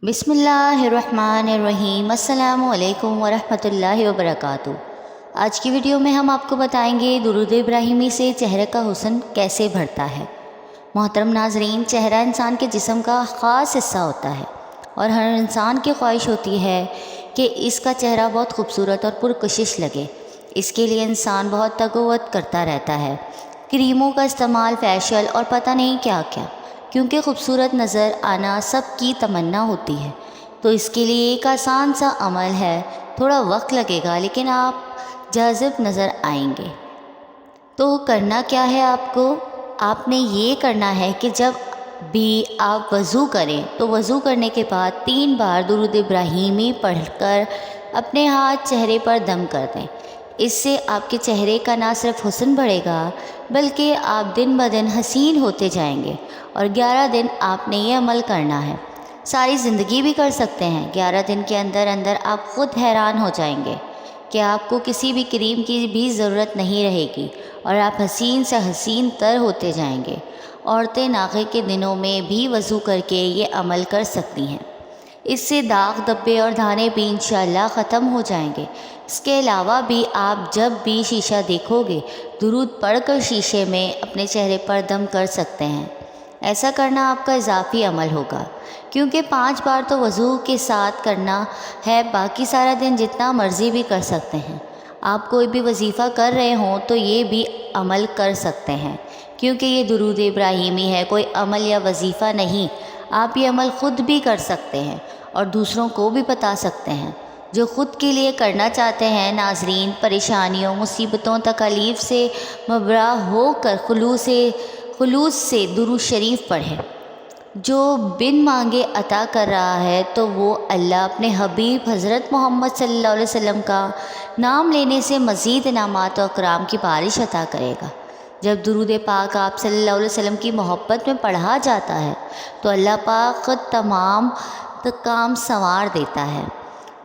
بسم اللہ الرحمن الرحیم۔ السلام علیکم ورحمۃ اللہ وبرکاتہ۔ آج کی ویڈیو میں ہم آپ کو بتائیں گے درود ابراہیمی سے چہرے کا حسن کیسے بڑھتا ہے۔ محترم ناظرین، چہرہ انسان کے جسم کا خاص حصہ ہوتا ہے اور ہر انسان کی خواہش ہوتی ہے کہ اس کا چہرہ بہت خوبصورت اور پرکشش لگے۔ اس کے لیے انسان بہت تگوت کرتا رہتا ہے، کریموں کا استعمال، فیشل اور پتہ نہیں کیا کیا، کیونکہ خوبصورت نظر آنا سب کی تمنا ہوتی ہے۔ تو اس کے لیے ایک آسان سا عمل ہے، تھوڑا وقت لگے گا لیکن آپ جاذب نظر آئیں گے۔ تو کرنا کیا ہے آپ نے یہ کرنا ہے کہ جب بھی آپ وضو کریں تو وضو کرنے کے بعد 3 بار درود ابراہیمی پڑھ کر اپنے ہاتھ چہرے پر دم کر دیں۔ اس سے آپ کے چہرے کا نہ صرف حسن بڑھے گا بلکہ آپ دن بدن حسین ہوتے جائیں گے۔ اور 11 دن آپ نے یہ عمل کرنا ہے، ساری زندگی بھی کر سکتے ہیں۔ 11 دن کے اندر آپ خود حیران ہو جائیں گے کہ آپ کو کسی بھی کریم کی بھی ضرورت نہیں رہے گی اور آپ حسین سے حسین تر ہوتے جائیں گے۔ عورتیں ناغے کے دنوں میں بھی وضو کر کے یہ عمل کر سکتی ہیں۔ اس سے داغ، دبے اور دانے بھی انشاءاللہ ختم ہو جائیں گے۔ اس کے علاوہ بھی آپ جب بھی شیشہ دیکھو گے درود پڑھ کر شیشے میں اپنے چہرے پر دم کر سکتے ہیں۔ ایسا کرنا آپ کا اضافی عمل ہوگا، کیونکہ 5 بار تو وضو کے ساتھ کرنا ہے، باقی سارا دن جتنا مرضی بھی کر سکتے ہیں۔ آپ کوئی بھی وظیفہ کر رہے ہوں تو یہ بھی عمل کر سکتے ہیں، کیونکہ یہ درود ابراہیمی ہے، کوئی عمل یا وظیفہ نہیں۔ آپ یہ عمل خود بھی کر سکتے ہیں اور دوسروں کو بھی بتا سکتے ہیں۔ جو خود کے لیے کرنا چاہتے ہیں ناظرین، پریشانیوں، مصیبتوں، تکالیف سے مبرا ہو کر خلوص سے درود شریف پڑھیں۔ جو بن مانگے عطا کر رہا ہے تو وہ اللہ اپنے حبیب حضرت محمد صلی اللہ علیہ وسلم کا نام لینے سے مزید انعامات و اکرام کی بارش عطا کرے گا۔ جب درود پاک آپ صلی اللہ علیہ وسلم کی محبت میں پڑھا جاتا ہے تو اللہ پاک تمام کام سنوار دیتا ہے،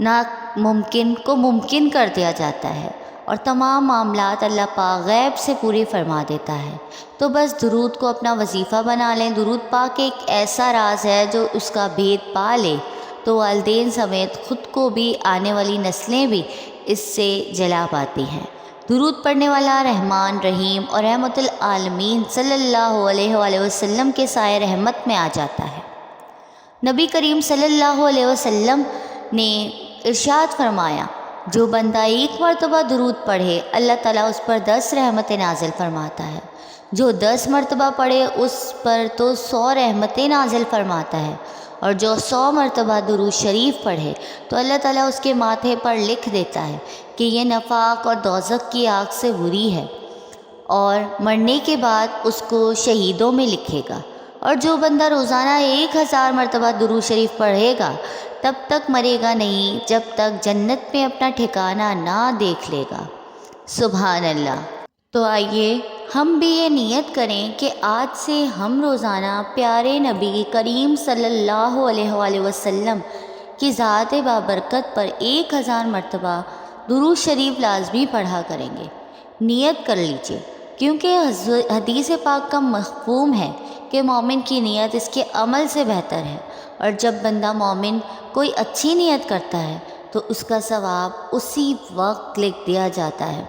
ناممکن کو ممکن کر دیا جاتا ہے اور تمام معاملات اللہ پاک غیب سے پوری فرما دیتا ہے۔ تو بس درود کو اپنا وظیفہ بنا لیں۔ درود پاک ایک ایسا راز ہے جو اس کا بھید پا لے تو والدین سمیت خود کو بھی، آنے والی نسلیں بھی اس سے جلا پاتی ہیں۔ درود پڑھنے والا رحمان، رحیم اور رحمت العالمین صلی اللہ علیہ وآلہ وسلم کے سائے رحمت میں آ جاتا ہے۔ نبی کریم صلی اللہ علیہ وسلم نے ارشاد فرمایا، جو بندہ 1 مرتبہ درود پڑھے اللہ تعالیٰ اس پر 10 رحمتیں نازل فرماتا ہے، جو 10 مرتبہ پڑھے اس پر تو 100 رحمتیں نازل فرماتا ہے، اور جو 100 مرتبہ درود شریف پڑھے تو اللہ تعالیٰ اس کے ماتھے پر لکھ دیتا ہے کہ یہ نفاق اور دوزخ کی آگ سے بری ہے، اور مرنے کے بعد اس کو شہیدوں میں لکھے گا۔ اور جو بندہ روزانہ 1000 مرتبہ درود شریف پڑھے گا تب تک مرے گا نہیں جب تک جنت میں اپنا ٹھکانہ نہ دیکھ لے گا۔ سبحان اللہ۔ تو آئیے ہم بھی یہ نیت کریں کہ آج سے ہم روزانہ پیارے نبی کریم صلی اللہ علیہ وآلہ وسلم کی ذات بابرکت پر 1000 مرتبہ درود شریف لازمی پڑھا کریں گے۔ نیت کر لیجئے، کیونکہ حدیث پاک کا مفہوم ہے کہ مومن کی نیت اس کے عمل سے بہتر ہے، اور جب بندہ مومن کوئی اچھی نیت کرتا ہے تو اس کا ثواب اسی وقت لکھ دیا جاتا ہے۔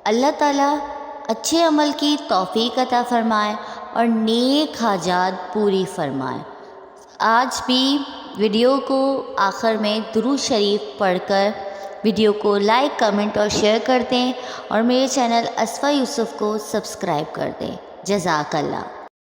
اللہ تعالیٰ اچھے عمل کی توفیق عطا فرمائے اور نیک حاجات پوری فرمائے۔ آج بھی ویڈیو کو آخر میں درود شریف پڑھ کر ویڈیو کو لائک، کمنٹ اور شیئر کر دیں، اور میرے چینل اصفیہ یوسف کو سبسکرائب کر دیں۔ جزاک اللہ۔